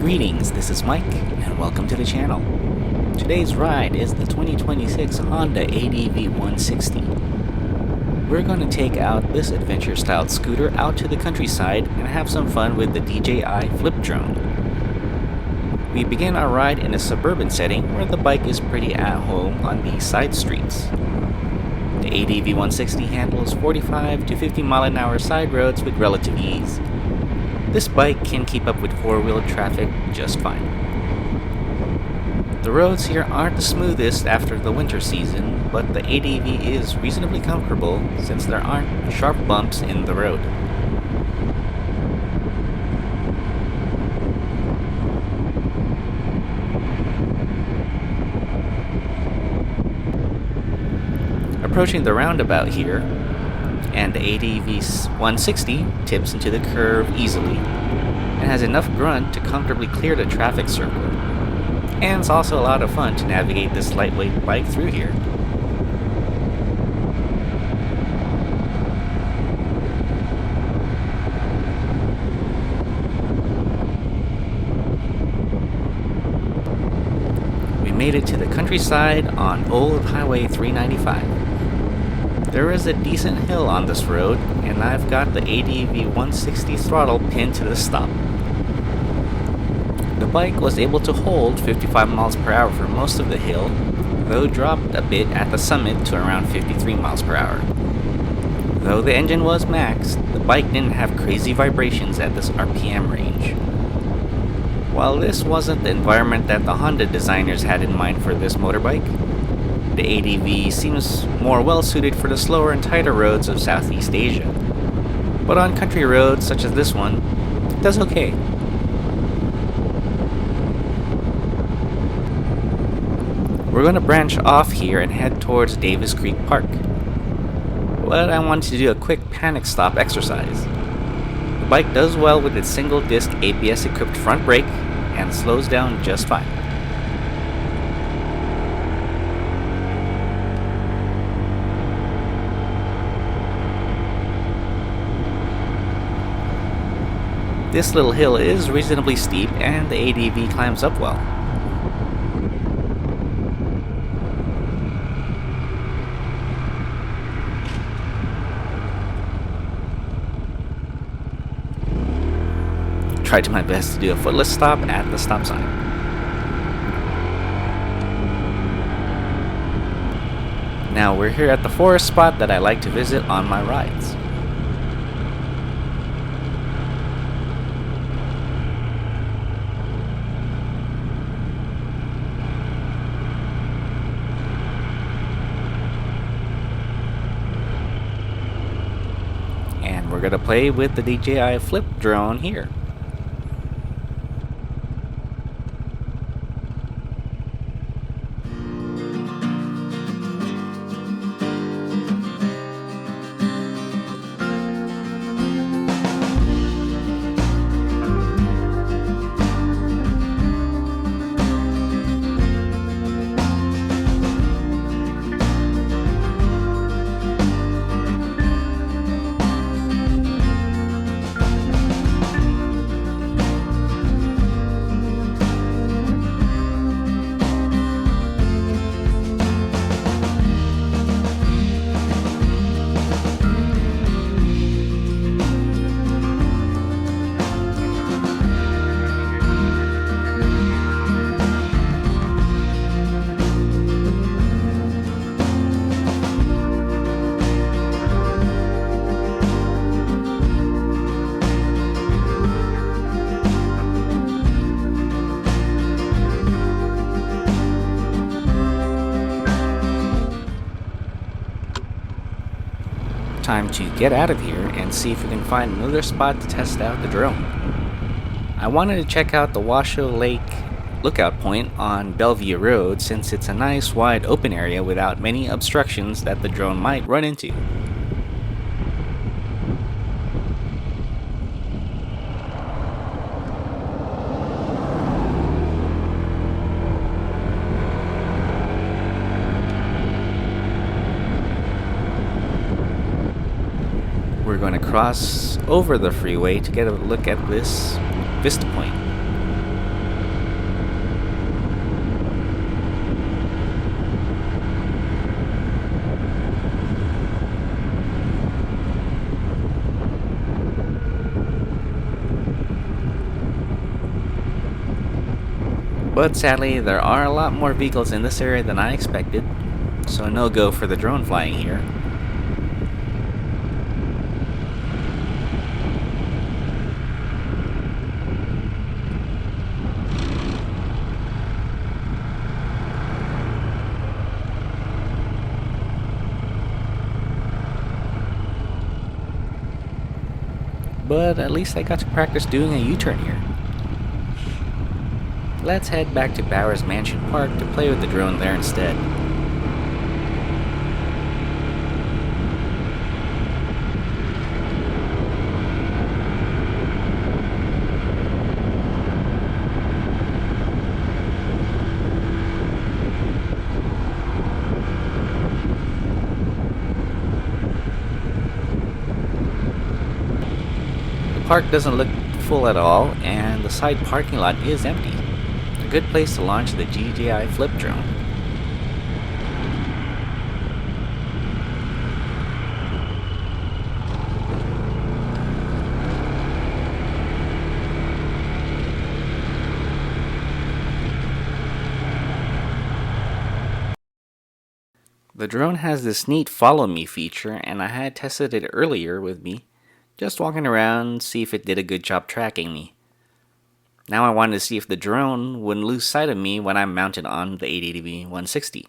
Greetings, this is Mike, and welcome to the channel. Today's ride is the 2026 Honda ADV160. We're going to take out this adventure-styled scooter out to the countryside and have some fun with the DJI Flip Drone. We begin our ride in a suburban setting where the bike is pretty at home on the side streets. The ADV160 handles 45 to 50 mile an hour side roads with relative ease. This bike can keep up with four-wheel traffic just fine. The roads here aren't the smoothest after the winter season, but the ADV is reasonably comfortable since there aren't sharp bumps in the road. Approaching the roundabout here, and the ADV160 tips into the curve easily and has enough grunt to comfortably clear the traffic circle. And it's also a lot of fun to navigate this lightweight bike through here. We made it to the countryside on Old Highway 395. There is a decent hill on this road, and I've got the ADV160 throttle pinned to the stop. The bike was able to hold 55 miles per hour for most of the hill, though dropped a bit at the summit to around 53 miles per hour. Though the engine was maxed, the bike didn't have crazy vibrations at this RPM range. While this wasn't the environment that the Honda designers had in mind for this motorbike, the ADV seems more well suited for the slower and tighter roads of Southeast Asia. But on country roads such as this one, it does okay. We're going to branch off here and head towards Davis Creek Park. But I wanted to do a quick panic stop exercise. The bike does well with its single disc ABS equipped front brake and slows down just fine. This little hill is reasonably steep and the ADV climbs up well. Tried my best to do a footless stop at the stop sign. Now we're here at the forest spot that I like to visit on my rides. And we're gonna play with the DJI Flip Drone here. Time to get out of here and see if we can find another spot to test out the drone. I wanted to check out the Washoe Lake lookout point on Bellevue Road since it's a nice wide open area without many obstructions that the drone might run into. We're going to cross over the freeway to get a look at this vista point. But sadly, there are a lot more vehicles in this area than I expected, so no go for the drone flying here. But at least I got to practice doing a U-turn here. Let's head back to Bowers Mansion Park to play with the drone there instead. The park doesn't look full at all, and the side parking lot is empty. A good place to launch the DJI Flip Drone. The drone has this neat follow me feature, and I had tested it earlier with me, just walking around, see if it did a good job tracking me. Now I wanted to see if the drone wouldn't lose sight of me when I'm mounted on the ADV160.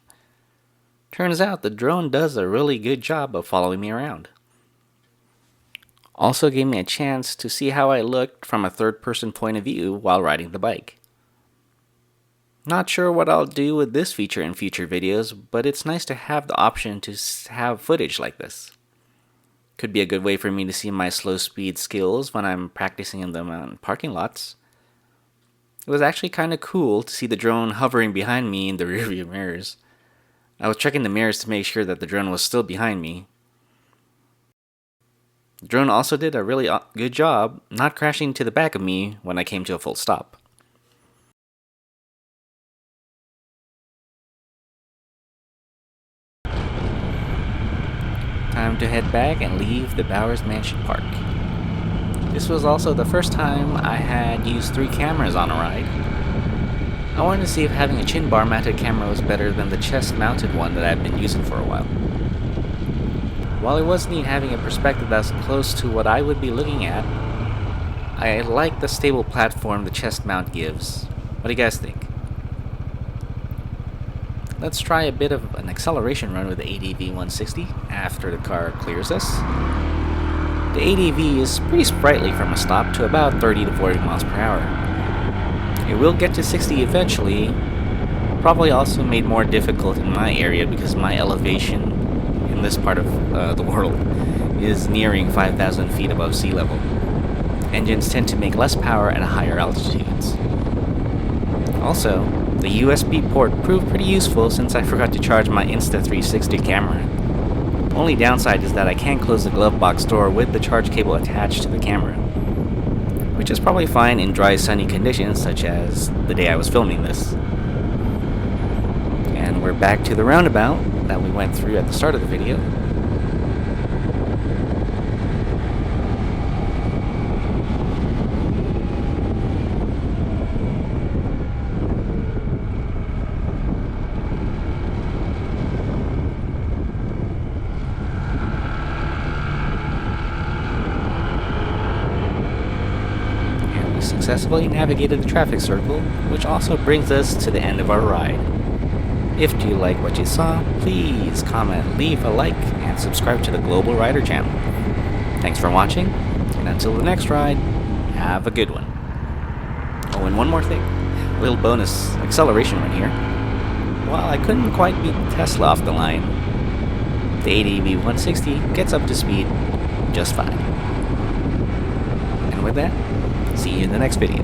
Turns out the drone does a really good job of following me around. Also gave me a chance to see how I looked from a third-person point of view while riding the bike. Not sure what I'll do with this feature in future videos, but it's nice to have the option to have footage like this. Could be a good way for me to see my slow speed skills when I'm practicing in them on parking lots. It was actually kind of cool to see the drone hovering behind me in the rearview mirrors. I was checking the mirrors to make sure that the drone was still behind me. The drone also did a really good job not crashing to the back of me when I came to a full stop. Time to head back and leave the Bowers Mansion Park. This was also the first time I had used 3 cameras on a ride. I wanted to see if having a chin bar mounted camera was better than the chest mounted one that I've been using for a while. While it was neat having a perspective that's close to what I would be looking at, I like the stable platform the chest mount gives. What do you guys think? Let's try a bit of an acceleration run with the ADV160 after the car clears us. The ADV is pretty sprightly from a stop to about 30 to 40 miles per hour. It will get to 60 eventually, probably also made more difficult in my area because my elevation in this part of the world is nearing 5,000 feet above sea level. Engines tend to make less power at higher altitudes. Also, the USB port proved pretty useful since I forgot to charge my Insta360 camera. Only downside is that I can't close the glove box door with the charge cable attached to the camera, which is probably fine in dry sunny conditions such as the day I was filming this. And we're back to the roundabout that we went through at the start of the video. Successfully navigated the traffic circle, which also brings us to the end of our ride. If you like what you saw, please comment, leave a like, and subscribe to the Global Rider channel. Thanks for watching, and until the next ride, have a good one. Oh, and one more thing, a little bonus acceleration run here. While I couldn't quite beat Tesla off the line, the ADV160 gets up to speed just fine. And with that, see you in the next video.